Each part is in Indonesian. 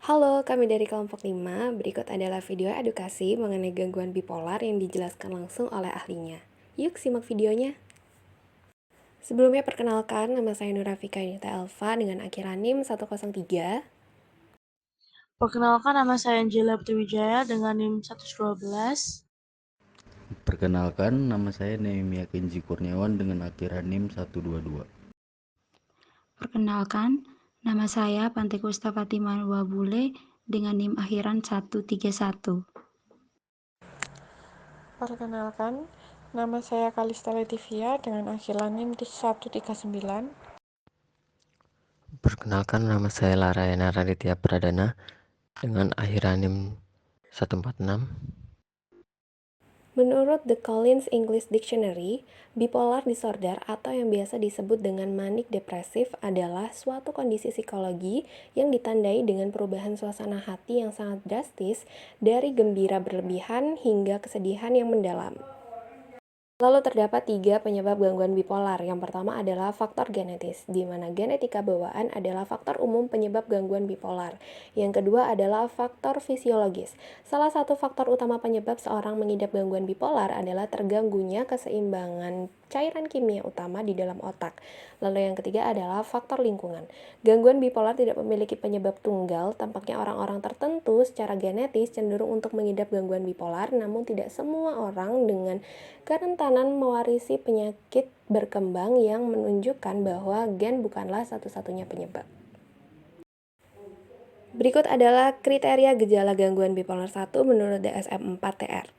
Halo, kami dari kelompok 5. Berikut adalah video edukasi mengenai gangguan bipolar yang dijelaskan langsung oleh ahlinya. Yuk simak videonya. Sebelumnya perkenalkan, nama saya Nurafika Yunita Elva dengan akhiran NIM 103. Perkenalkan, nama saya Angela Priwijaya dengan NIM 112. Perkenalkan, nama saya Nehemia Kenji Kurniawan dengan akhiran NIM 122. Perkenalkan, nama saya Pantikusta Fatimah Wabule dengan NIM akhiran 131. Perkenalkan, nama saya Kalista Lativia dengan akhiran NIM 139. Perkenalkan, nama saya Larayana Raditya Pradana dengan akhiran NIM 146. Menurut The Collins English Dictionary, bipolar disorder atau yang biasa disebut dengan manik depresif adalah suatu kondisi psikologi yang ditandai dengan perubahan suasana hati yang sangat drastis dari gembira berlebihan hingga kesedihan yang mendalam. Lalu terdapat 3 penyebab gangguan bipolar. Yang pertama adalah faktor genetis, di mana genetika bawaan adalah faktor umum penyebab gangguan bipolar. Yang kedua adalah faktor fisiologis. Salah satu faktor utama penyebab seorang mengidap gangguan bipolar adalah terganggunya keseimbangan cairan kimia utama di dalam otak. Lalu yang ketiga adalah faktor lingkungan. Gangguan bipolar tidak memiliki penyebab tunggal, tampaknya orang-orang tertentu secara genetis cenderung untuk mengidap gangguan bipolar, namun tidak semua orang dengan kerentanan mewarisi penyakit berkembang yang menunjukkan bahwa gen bukanlah satu-satunya penyebab. Berikut adalah kriteria gejala gangguan bipolar 1 menurut DSM-4-TR.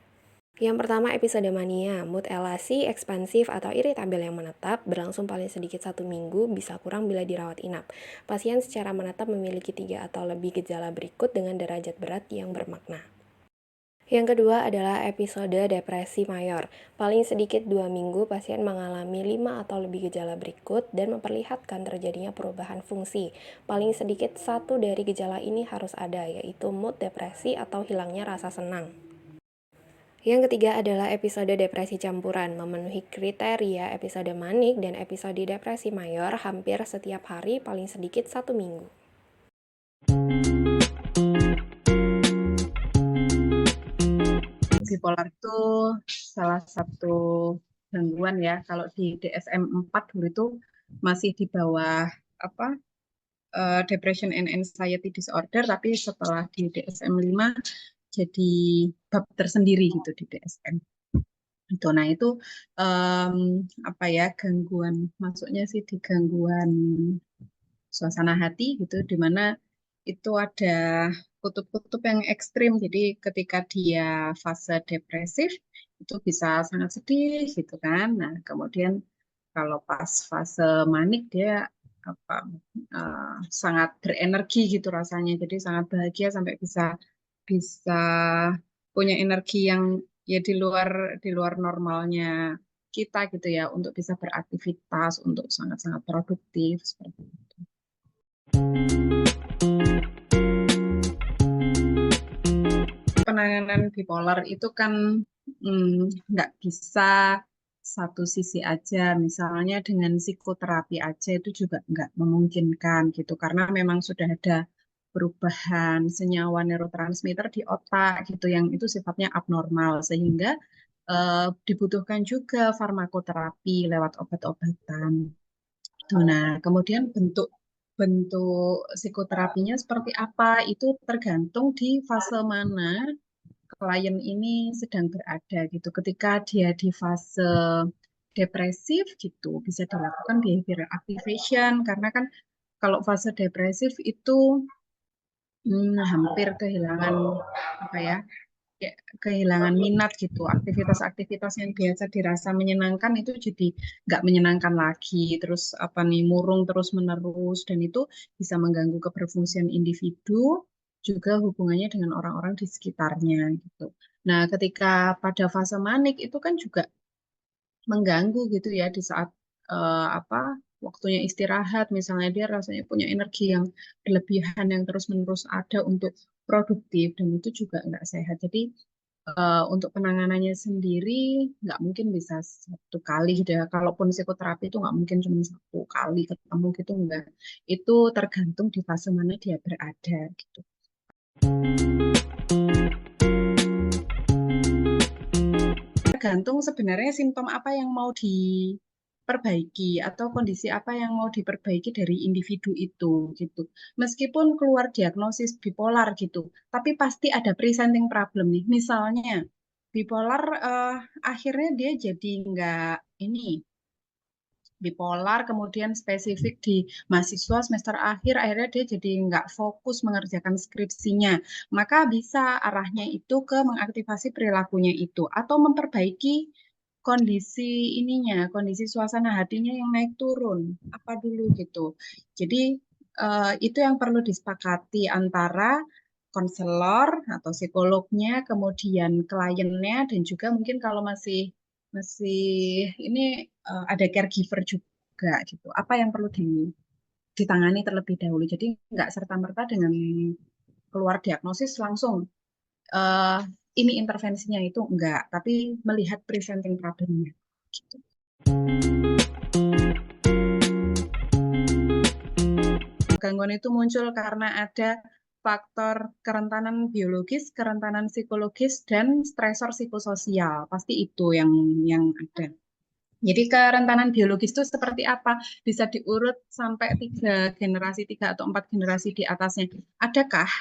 Yang pertama, episode mania, mood elasi, ekspansif atau iritabil yang menetap, berlangsung paling sedikit 1 minggu, bisa kurang bila dirawat inap. Pasien secara menetap memiliki 3 atau lebih gejala berikut dengan derajat berat yang bermakna. Yang kedua adalah episode depresi mayor. Paling sedikit 2 minggu pasien mengalami 5 atau lebih gejala berikut dan memperlihatkan terjadinya perubahan fungsi. Paling sedikit 1 dari gejala ini harus ada, yaitu mood depresi atau hilangnya rasa senang. Yang ketiga adalah episode depresi campuran, memenuhi kriteria episode manik dan episode depresi mayor hampir setiap hari paling sedikit 1 minggu. Bipolar itu salah satu gangguan ya. Kalau di DSM-4 dulu itu masih di bawah depression and anxiety disorder, tapi setelah di DSM-5 jadi bab tersendiri gitu di DSM. Nah itu gangguan, masuknya sih di gangguan suasana hati gitu, di mana itu ada kutub-kutub yang ekstrim. Jadi ketika dia fase depresif itu bisa sangat sedih gitu kan. Nah kemudian kalau pas fase manik dia sangat berenergi gitu rasanya. Jadi sangat bahagia sampai bisa bisa punya energi yang ya di luar normalnya kita gitu ya, untuk bisa beraktivitas, untuk sangat-sangat produktif seperti itu. Penanganan bipolar itu kan nggak bisa satu sisi aja. Misalnya dengan psikoterapi aja itu juga nggak memungkinkan gitu, karena memang sudah ada perubahan senyawa neurotransmitter di otak gitu yang itu sifatnya abnormal, sehingga dibutuhkan juga farmakoterapi lewat obat-obatan. Nah, kemudian bentuk psikoterapinya seperti apa itu tergantung di fase mana klien ini sedang berada gitu. Ketika dia di fase depresif gitu, bisa dilakukan behavioral activation, karena kan kalau fase depresif itu hampir kehilangan kehilangan minat gitu. Aktivitas-aktivitas yang biasa dirasa menyenangkan itu jadi nggak menyenangkan lagi. Terus murung terus menerus, dan itu bisa mengganggu keberfungsian individu, juga hubungannya dengan orang-orang di sekitarnya gitu. Nah, ketika pada fase manik itu kan juga mengganggu gitu ya, di saat waktunya istirahat, misalnya dia rasanya punya energi yang berlebihan yang terus-menerus ada untuk produktif, dan itu juga nggak sehat. Jadi untuk penanganannya sendiri nggak mungkin bisa satu kali gitu ya. Kalaupun psikoterapi itu nggak mungkin cuma satu kali ketemu gitu, enggak. Itu tergantung di fase mana dia berada gitu. Tergantung sebenarnya simptom apa yang mau diperbaiki atau kondisi apa yang mau diperbaiki dari individu itu gitu. Meskipun keluar diagnosis bipolar gitu, tapi pasti ada presenting problem nih. Misalnya bipolar akhirnya dia jadi nggak ini bipolar, kemudian spesifik di mahasiswa semester akhir, akhirnya dia jadi nggak fokus mengerjakan skripsinya. Maka bisa arahnya itu ke mengaktifasi perilakunya itu, atau memperbaiki kondisi ininya, kondisi suasana hatinya yang naik turun, apa dulu gitu. Jadi itu yang perlu disepakati antara konselor atau psikolognya, kemudian kliennya, dan juga mungkin kalau masih masih ini ada caregiver juga gitu. Apa yang perlu ditangani terlebih dahulu. Jadi nggak serta-merta dengan keluar diagnosis langsung eh, ini intervensinya itu enggak, tapi melihat presenting problemnya. Gitu. Gangguan itu muncul karena ada faktor kerentanan biologis, kerentanan psikologis, dan stresor psikososial. Pasti itu yang ada. Jadi kerentanan biologis itu seperti apa? Bisa diurut sampai 3 generasi, 3 atau 4 generasi di atasnya. Adakah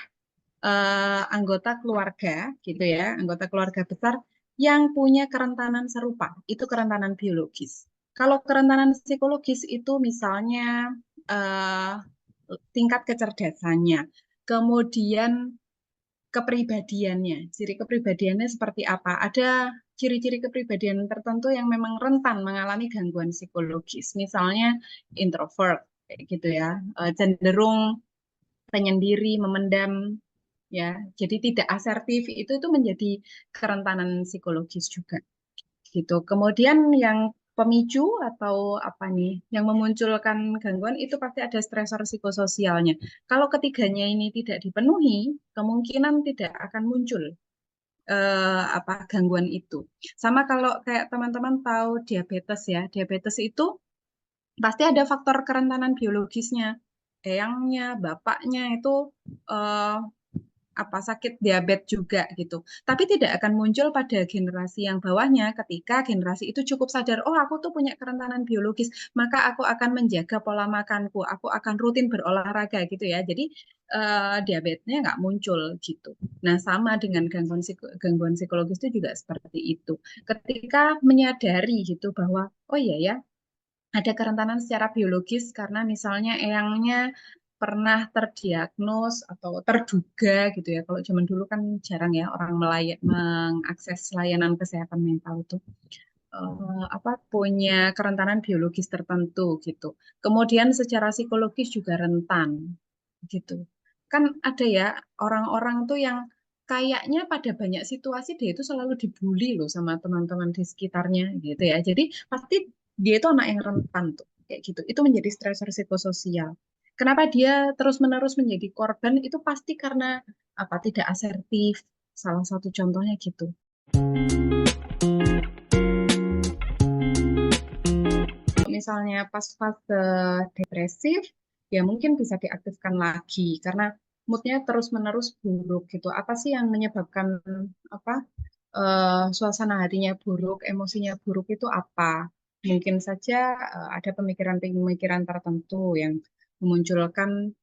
anggota keluarga, gitu ya, anggota keluarga besar yang punya kerentanan serupa? Itu kerentanan biologis. Kalau kerentanan psikologis itu misalnya eh, tingkat kecerdasannya, kemudian kepribadiannya. Ciri kepribadiannya seperti apa? Ada ciri-ciri kepribadian tertentu yang memang rentan mengalami gangguan psikologis. Misalnya introvert, kayak gitu ya, cenderung penyendiri, memendam, ya. Jadi tidak asertif. Itu menjadi kerentanan psikologis juga. Gitu. Kemudian yang pemicu atau apa nih yang memunculkan gangguan itu pasti ada stresor psikososialnya. Kalau ketiganya ini tidak dipenuhi, kemungkinan tidak akan muncul apa gangguan itu. Sama kalau kayak teman-teman tahu diabetes ya, diabetes itu pasti ada faktor kerentanan biologisnya. Eyangnya, bapaknya itu eh, apa sakit diabetes juga gitu. Tapi tidak akan muncul pada generasi yang bawahnya ketika generasi itu cukup sadar, oh aku tuh punya kerentanan biologis, maka aku akan menjaga pola makanku, aku akan rutin berolahraga gitu ya. Jadi diabetesnya nggak muncul gitu. Nah sama dengan gangguan psikologis itu juga seperti itu. Ketika menyadari gitu bahwa oh iya ya ada kerentanan secara biologis karena misalnya eyangnya pernah terdiagnos atau terduga gitu ya. Kalau zaman dulu kan jarang ya orang mengakses layanan kesehatan mental itu apa punya kerentanan biologis tertentu gitu. Kemudian secara psikologis juga rentan gitu. Kan ada ya orang-orang tuh yang kayaknya pada banyak situasi dia itu selalu dibully loh sama teman-teman di sekitarnya gitu ya. Jadi pasti dia itu anak yang rentan tuh kayak gitu. Itu menjadi stresor psikososial. Kenapa dia terus-menerus menjadi korban itu pasti karena apa tidak asertif. Salah satu contohnya gitu. Misalnya pas fase depresif, ya mungkin bisa diaktifkan lagi karena moodnya terus-menerus buruk gitu. Apa sih yang menyebabkan apa suasana hatinya buruk, emosinya buruk itu apa? Mungkin saja ada pemikiran-pemikiran tertentu yang memunculkan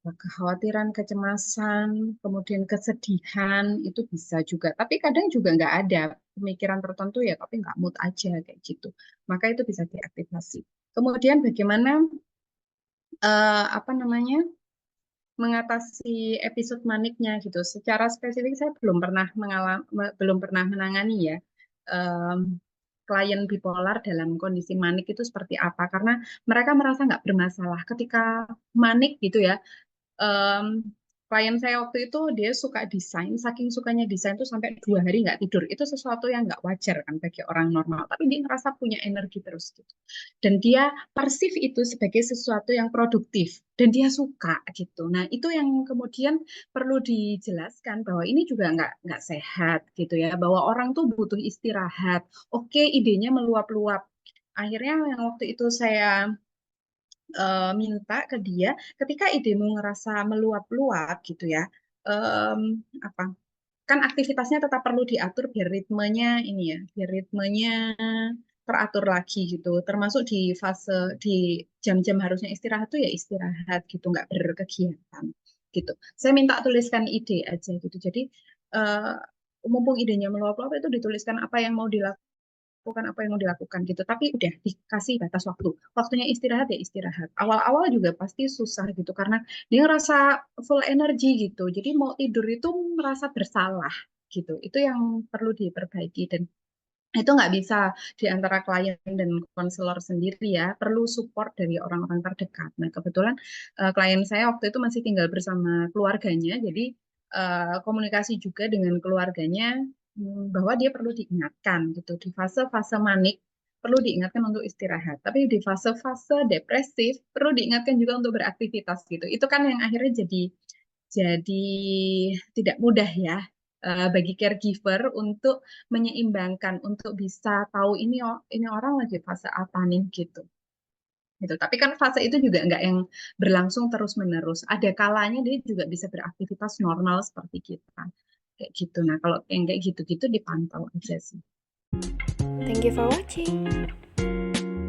kekhawatiran, kecemasan, kemudian kesedihan itu bisa juga. Tapi kadang juga nggak ada pemikiran tertentu ya, tapi nggak mood aja kayak gitu. Maka itu bisa diaktifasi. Kemudian bagaimana apa namanya mengatasi episode maniknya gitu. Secara spesifik saya belum pernah menangani ya klien bipolar dalam kondisi manik itu seperti apa karena mereka merasa nggak bermasalah ketika manik gitu ya. em, Klien saya waktu itu dia suka desain, saking sukanya desain tuh sampai 2 hari nggak tidur. Itu sesuatu yang nggak wajar kan bagi orang normal. Tapi dia ngerasa punya energi terus gitu. Dan dia persif itu sebagai sesuatu yang produktif. Dan dia suka gitu. Nah itu yang kemudian perlu dijelaskan bahwa ini juga nggak sehat gitu ya. Bahwa orang tuh butuh istirahat. Oke idenya meluap-luap. Akhirnya yang waktu itu saya minta ke dia ketika idemu ngerasa meluap-luap gitu ya apa? Kan aktivitasnya tetap perlu diatur biar ritmenya ini ya, biar ritmenya teratur lagi gitu. Termasuk di fase di jam-jam harusnya istirahat tuh ya istirahat gitu, nggak berkegiatan gitu. Saya minta tuliskan ide aja gitu. Jadi eh, mumpung idenya meluap-luap itu dituliskan apa yang mau dilakukan, apa yang mau dilakukan gitu. Tapi udah dikasih batas waktu. Waktunya istirahat ya istirahat. Awal-awal juga pasti susah gitu karena dia ngerasa full energi gitu. Jadi mau tidur itu merasa bersalah gitu. Itu yang perlu diperbaiki dan itu nggak bisa di antara klien dan konselor sendiri ya, perlu support dari orang-orang terdekat. Nah, kebetulan klien saya waktu itu masih tinggal bersama keluarganya, jadi komunikasi juga dengan keluarganya bahwa dia perlu diingatkan gitu di fase-fase manik perlu diingatkan untuk istirahat. Tapi di fase-fase depresif perlu diingatkan juga untuk beraktivitas gitu. Itu kan yang akhirnya jadi tidak mudah ya bagi caregiver untuk menyeimbangkan untuk bisa tahu ini orang lagi fase apa nih gitu. Gitu. Tapi kan fase itu juga nggak yang berlangsung terus-menerus. Ada kalanya dia juga bisa beraktivitas normal seperti kita. Kayak gitu. Nah, kalau yang kayak gitu-gitu dipantau aja sih. Thank you for watching.